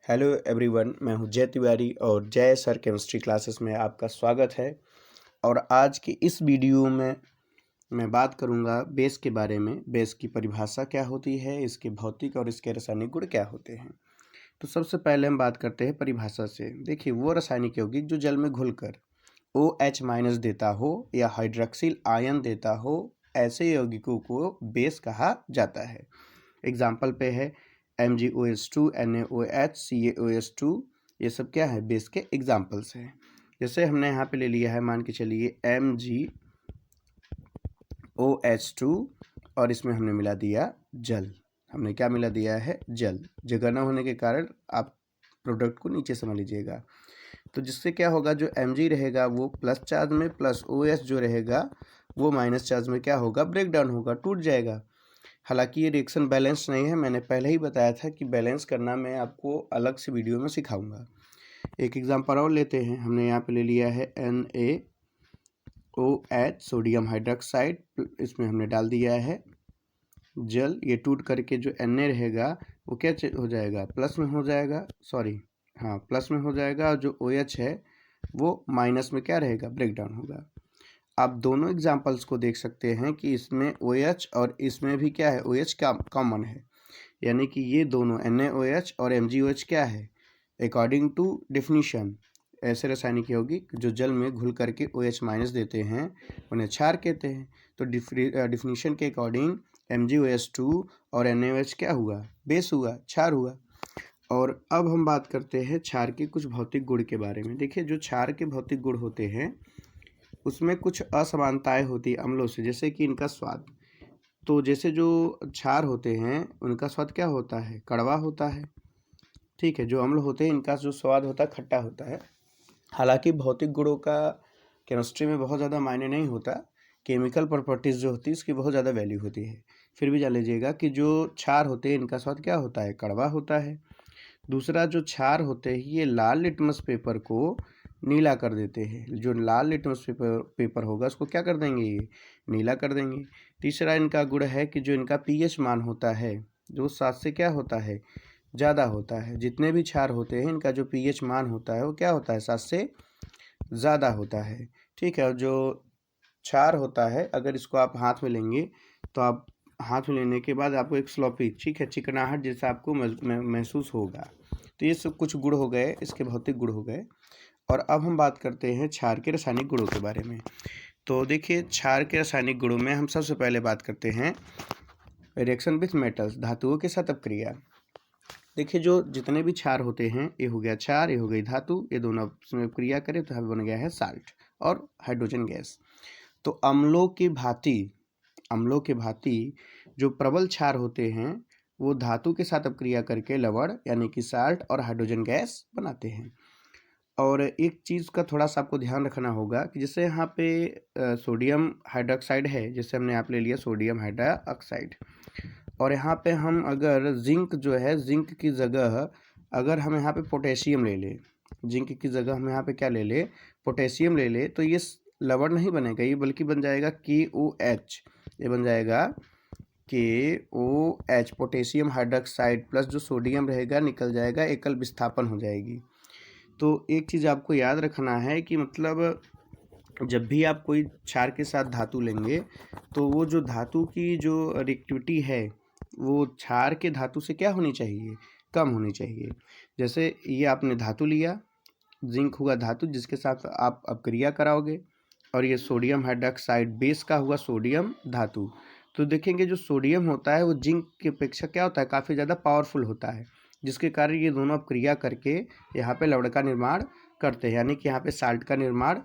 Hello everyone, मैं हूं जय तिवारी और जय सर केमिस्ट्री क्लासेस में आपका स्वागत है। और आज की इस वीडियो में मैं बात करूंगा बेस के बारे में। बेस की परिभाषा क्या होती है, इसके भौतिक और इसके रासायनिक गुण क्या होते हैं। तो सबसे पहले हम बात करते हैं परिभाषा से। देखिए, वो रासायनिक यौगिक जो जल में घुलकर OH- देता हो या हाइड्रोक्सिल आयन देता हो, ऐसे यौगिकों को बेस कहा जाता है। एग्जाम्पल पे है MgOH2, NaOH, CaOH2। ये सब क्या है, बेस के एग्जाम्पल्स हैं। जैसे हमने यहाँ पे ले लिया है, मान के चलिए MgOH2 और इसमें हमने मिला दिया जल। हमने क्या मिला दिया है, जल। जगह न होने के कारण आप प्रोडक्ट को नीचे समझ लीजिएगा। तो जिससे क्या होगा, जो Mg रहेगा वो प्लस चार्ज में, प्लस OH जो रहेगा वो माइनस चार्ज में क्या होगा, ब्रेक डाउन होगा, टूट जाएगा। हालांकि ये रिएक्शन बैलेंस नहीं है, मैंने पहले ही बताया था कि बैलेंस करना मैं आपको अलग से वीडियो में सिखाऊंगा। एक एग्जांपल और लेते हैं। हमने यहाँ पे ले लिया है NaOH, सोडियम हाइड्रोक्साइड, इसमें हमने डाल दिया है जल। ये टूट करके जो Na रहेगा वो क्या हो जाएगा, प्लस में हो जाएगा, प्लस में हो जाएगा। और जो OH है वो माइनस में क्या रहेगा, ब्रेक डाउन होगा। आप दोनों एग्जाम्पल्स को देख सकते हैं कि इसमें OH और इसमें भी क्या है, OH का कॉमन है, यानी कि ये दोनों NaOH और MgOH क्या है, अकॉर्डिंग टू डिफिनीशन। ऐसे रासायनिक यौगिक जो जल में घुल करके OH- देते हैं उन्हें क्षार कहते हैं। तो डिफिनीशन के अकॉर्डिंग MgOH2 और NaOH क्या हुआ, बेस हुआ, क्षार हुआ। और अब हम बात करते हैं क्षार के कुछ भौतिक गुण के बारे में। देखिए, जो क्षार के भौतिक गुण होते हैं उसमें कुछ असमानताएं होती है अम्लों से, जैसे कि इनका स्वाद। तो जैसे जो क्षार होते हैं उनका स्वाद क्या होता है, कड़वा होता है। ठीक है, जो अम्ल होते हैं इनका जो स्वाद होता है खट्टा होता है। हालांकि भौतिक गुणों का केमिस्ट्री में बहुत ज़्यादा मायने नहीं होता, केमिकल प्रॉपर्टीज़ जो होती है इसकी बहुत ज़्यादा वैल्यू होती है। फिर भी जान लीजिएगा कि जो क्षार होते हैं इनका स्वाद क्या होता है, कड़वा होता है। दूसरा, जो क्षार होते हैं ये लाल लिटमस पेपर को नीला कर देते हैं। जो लाल लिटमस पेपर होगा उसको क्या कर देंगे, ये नीला कर देंगे। तीसरा इनका गुण है कि जो इनका pH मान होता है जो 7 से क्या होता है, ज़्यादा होता है। जितने भी क्षार होते हैं इनका जो pH मान होता है वो क्या होता है, 7 से ज़्यादा होता है। ठीक है, और जो क्षार होता है अगर इसको आप हाथ में लेंगे तो आप हाथ में लेने के बाद आपको एक स्लॉपी, ठीक है, चिकनाहट जैसा आपको महसूस होगा। तो ये सब कुछ गुण हो गए, इसके भौतिक गुण हो गए। और अब हम बात करते हैं क्षार के रासायनिक गुणों के बारे में। तो देखिए, क्षार के रासायनिक गुणों में हम सबसे पहले बात करते हैं रिएक्शन विथ मेटल्स, धातुओं के साथ अपक्रिया। देखिए, जो जितने भी क्षार होते हैं, ये हो गया क्षार, ये हो गई धातु, ये दोनों आपस में क्रिया करें तो बन गया है साल्ट और हाइड्रोजन गैस। तो अम्लों के भांति जो प्रबल क्षार होते हैं वो धातु के साथ अपक्रिया करके लवण यानी कि साल्ट और हाइड्रोजन गैस बनाते हैं। और एक चीज़ का थोड़ा सा आपको ध्यान रखना होगा कि जैसे यहाँ पे सोडियम हाइड्रोक्साइड है, जैसे हमने यहाँ पे ले लिया सोडियम हाइड्रोक्साइड, और यहाँ पे हम अगर जिंक जो है, जिंक की जगह अगर हम यहाँ पे पोटेशियम ले लें, जिंक की जगह हम यहाँ पे क्या ले लें, पोटेशियम ले लें, तो ये लवण नहीं बनेगा, ये बल्कि बन जाएगा KOH। ये बन जाएगा KOH, पोटेशियम हाइड्रोक्साइड प्लस जो सोडियम रहेगा निकल जाएगा, एकल विस्थापन हो जाएगी। तो एक चीज़ आपको याद रखना है कि मतलब जब भी आप कोई क्षार के साथ धातु लेंगे तो वो जो धातु की जो रिएक्टिविटी है वो क्षार के धातु से क्या होनी चाहिए, कम होनी चाहिए। जैसे ये आपने धातु लिया, जिंक हुआ धातु जिसके साथ आप अपक्रिया कराओगे, और ये सोडियम हाइड्रोक्साइड बेस का हुआ सोडियम धातु। तो देखेंगे जो सोडियम होता है वो जिंक की अपेक्षा क्या होता है, काफ़ी ज़्यादा पावरफुल होता है, जिसके कारण ये दोनों अपक्रिया करके यहाँ पे लवण का निर्माण करते हैं, यानी कि यहाँ पे साल्ट का निर्माण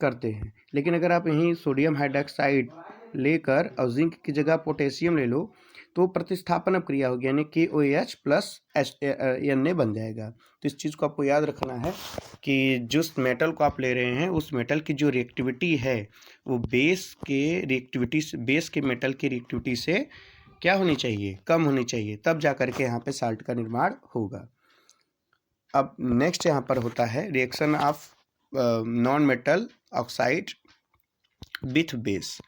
करते हैं। लेकिन अगर आप यहीं सोडियम हाइड्रोक्साइड लेकर और जिंक की जगह पोटेशियम ले लो तो प्रतिस्थापन क्रिया होगी, यानी KOH प्लस Na बन जाएगा। तो इस चीज़ को आपको याद रखना है कि जिस मेटल को आप ले रहे हैं उस मेटल की जो रिएक्टिविटी है वो बेस के मेटल की रिएक्टिविटी से क्या होनी चाहिए, कम होनी चाहिए, तब जा करके यहाँ पे साल्ट का निर्माण होगा। अब नेक्स्ट यहाँ पर होता है reaction of non metal oxide with base,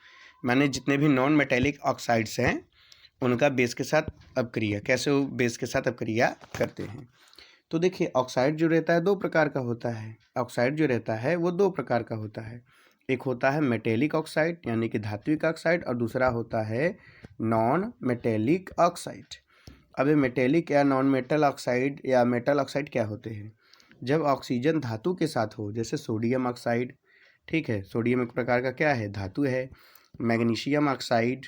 माने जितने भी नॉन मेटेलिक ऑक्साइड्स हैं उनका बेस के साथ अपक्रिया, कैसे वो बेस के साथ अपक्रिया करते हैं। तो देखिए ऑक्साइड जो रहता है दो प्रकार का होता है। ऑक्साइड जो रहता है वो दो प्रकार का होता है। एक होता है मेटेलिक ऑक्साइड यानी कि धात्विक ऑक्साइड, और दूसरा होता है नॉन मेटेलिक ऑक्साइड। अब ये मेटेलिक या नॉन मेटल ऑक्साइड या मेटल ऑक्साइड क्या होते हैं? जब ऑक्सीजन धातु के साथ हो, जैसे सोडियम ऑक्साइड, ठीक है, सोडियम एक प्रकार का क्या है, धातु है। मैग्नीशियम ऑक्साइड,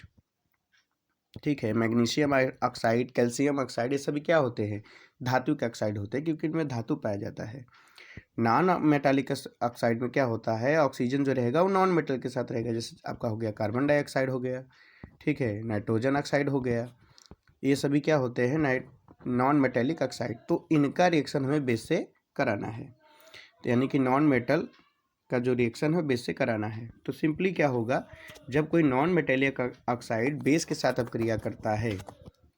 ठीक है, मैग्नीशियम ऑक्साइड, कैल्शियम ऑक्साइड, ये सभी क्या होते हैं, धातु के ऑक्साइड होते हैं, क्योंकि इनमें धातु पाया जाता है। नॉन मेटालिक ऑक्साइड में क्या होता है, ऑक्सीजन जो रहेगा वो नॉन मेटल के साथ रहेगा, जैसे आपका हो गया कार्बन डाइऑक्साइड हो गया, ठीक है, नाइट्रोजन ऑक्साइड हो गया, ये सभी क्या होते हैं, नॉन मेटेलिक ऑक्साइड। तो इनका रिएक्शन हमें बेस से कराना है, तो यानी कि नॉन मेटल का जो रिएक्शन है बेस से कराना है। तो सिंपली क्या होगा, जब कोई नॉन मेटेलिक ऑक्साइड बेस के साथ अपक्रिया करता है,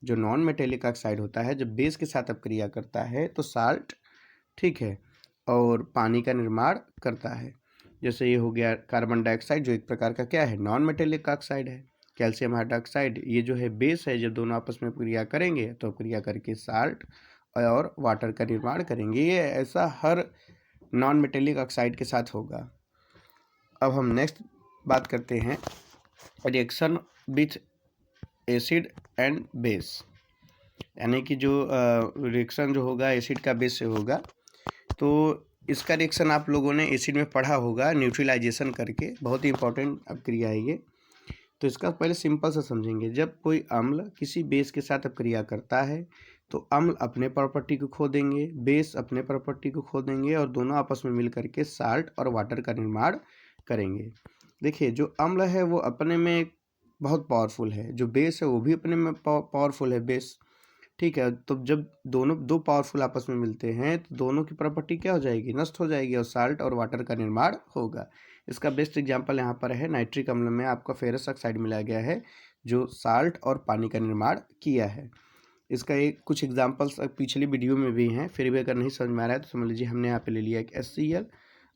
जो नॉन मेटेलिक ऑक्साइड होता है जब बेस के साथ अपक्रिया करता है तो साल्ट, ठीक है, और पानी का निर्माण करता है। जैसे ये हो गया कार्बन डाइऑक्साइड, जो एक प्रकार का क्या है, नॉन मेटेलिक ऑक्साइड है। कैल्शियम हाइड्रोक्साइड, ये जो है बेस है, जब दोनों आपस में क्रिया करेंगे तो क्रिया करके साल्ट और वाटर का निर्माण करेंगे। ये ऐसा हर नॉन मेटेलिक ऑक्साइड के साथ होगा। अब हम नेक्स्ट बात करते हैं reaction with acid and base, यानी कि जो रिएक्शन जो होगा एसिड का बेस से होगा। तो इसका रिएक्शन आप लोगों ने एसिड में पढ़ा होगा न्यूट्रलाइजेशन करके, बहुत ही इंपॉर्टेंट अपक्रिया है ये। तो इसका पहले सिंपल सा समझेंगे। जब कोई अम्ल किसी बेस के साथ अपक्रिया करता है तो अम्ल अपने प्रॉपर्टी को खो देंगे, बेस अपने प्रॉपर्टी को खो देंगे, और दोनों आपस में मिल करके साल्ट और वाटर का निर्माण करेंगे। देखिए जो अम्ल है वो अपने में बहुत पावरफुल है, जो बेस है वो भी अपने में पावरफुल है बेस, ठीक है। तो जब दोनों दो पावरफुल आपस में मिलते हैं तो दोनों की प्रॉपर्टी क्या हो जाएगी, नष्ट हो जाएगी, और साल्ट और वाटर का निर्माण होगा। इसका बेस्ट एग्जांपल यहाँ पर है नाइट्रिक अम्ल में आपका फेरस ऑक्साइड मिलाया गया है, जो साल्ट और पानी का निर्माण किया है। इसका एक कुछ एग्जांपल्स पिछली वीडियो में भी हैं, फिर भी अगर नहीं समझ में आ रहा है तो समझ लीजिए हमने यहाँ पे ले लिया एक HCl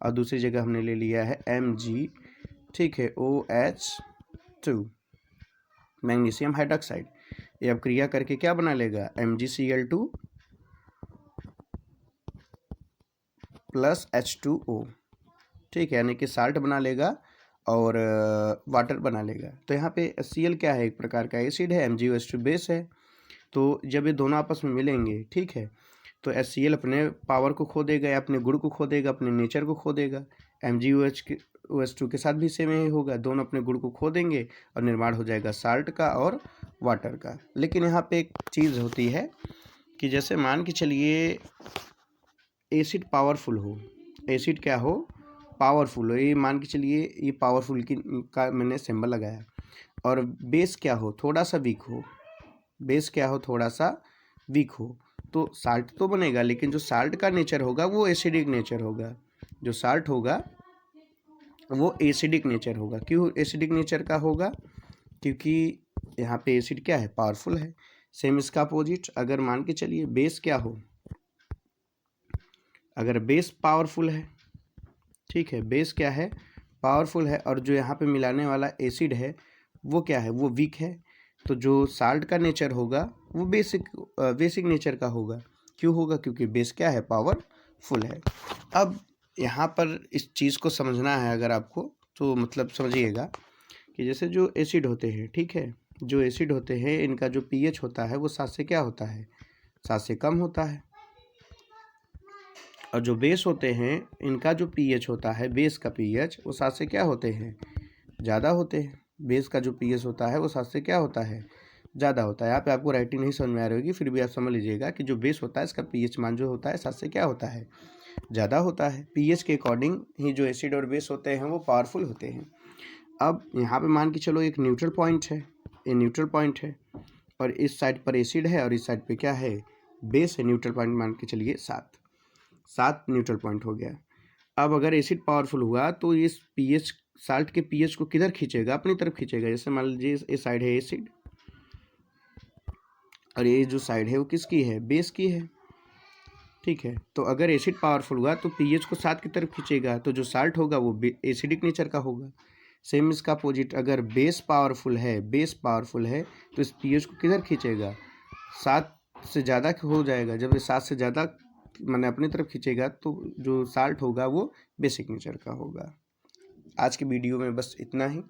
और दूसरी जगह हमने ले लिया है Mg, ठीक है, OH2 मैग्नीशियम हाइड्रोक्साइड। ये अब क्रिया करके क्या बना लेगा, MgCl2 प्लस H2O, ठीक है, यानी कि साल्ट बना लेगा और वाटर बना लेगा। तो यहाँ पे HCl क्या है, एक प्रकार का एसिड है, MgOH2 बेस है। तो जब ये दोनों आपस में मिलेंगे, ठीक है, तो HCl अपने पावर को खो देगा या अपने गुण को खो देगा, अपने नेचर को खो देगा। MgOH2 के साथ भी सेम ही होगा, दोनों अपने गुण को खो देंगे और निर्माण हो जाएगा साल्ट का और वाटर का। लेकिन यहाँ पे एक चीज़ होती है कि जैसे मान के चलिए एसिड पावरफुल हो, एसिड क्या हो, पावरफुल हो, ये मान के चलिए ये पावरफुल की का मैंने सिंबल लगाया, और बेस क्या हो, थोड़ा सा वीक हो, बेस क्या हो, थोड़ा सा वीक हो, तो साल्ट तो बनेगा, लेकिन जो साल्ट का नेचर होगा वो एसिडिक नेचर होगा। जो साल्ट होगा वो एसिडिक नेचर होगा। क्यों एसिडिक नेचर का होगा, क्योंकि यहाँ पे एसिड क्या है, पावरफुल है। सेम इसका अपोजिट, अगर मान के चलिए बेस क्या हो, अगर बेस पावरफुल है, ठीक है, बेस क्या है, पावरफुल है, और जो यहाँ पे मिलाने वाला एसिड है वो क्या है, वो वीक है, तो जो साल्ट का नेचर होगा वो बेसिक नेचर का होगा। क्यों होगा, क्योंकि बेस क्या है, पावरफुल है। अब यहाँ पर इस चीज़ को समझना है अगर आपको, तो मतलब समझिएगा कि जैसे जो एसिड होते हैं, ठीक है, जो एसिड होते हैं इनका जो pH होता है वो 7 से क्या होता है, 7 से कम होता है। और जो बेस होते हैं इनका जो pH होता है, बेस का pH वो 7 से क्या होते हैं, ज़्यादा होते हैं। बेस का जो pH होता है वो 7 से क्या होता है, ज़्यादा होता है। यहाँ पे आपको राइटिंग नहीं समझ में आ रही होगी, फिर भी आप समझ लीजिएगा कि जो बेस होता है इसका pH मान जो होता है 7 से क्या होता है, ज़्यादा होता है। pH के अकॉर्डिंग ही जो एसिड और बेस होते हैं वो पावरफुल होते हैं। अब यहाँ पे मान के चलो एक न्यूट्रल पॉइंट है, ये न्यूट्रल पॉइंट है, और इस साइड पर एसिड है और इस साइड पे क्या है, बेस है। न्यूट्रल पॉइंट मान के चलिए 7 न्यूट्रल पॉइंट हो गया। अब अगर एसिड पावरफुल हुआ तो इस pH, साल्ट के pH को किधर खींचेगा, अपनी तरफ खींचेगा। जैसे मान लीजिए ये साइड है एसिड और ये जो साइड है वो किसकी है, बेस की है, ठीक है। तो अगर एसिड पावरफुल हुआ तो pH को 7 की तरफ खींचेगा, तो जो साल्ट होगा वो एसिडिक नेचर का होगा। सेम इसका अपोजिट, अगर बेस पावरफुल है, बेस पावरफुल है तो इस pH को किधर खींचेगा, 7 से ज़्यादा हो जाएगा। जब ये 7 से ज़्यादा मैंने अपनी तरफ खींचेगा तो जो साल्ट होगा वो बेसिक नेचर का होगा। आज की वीडियो में बस इतना ही।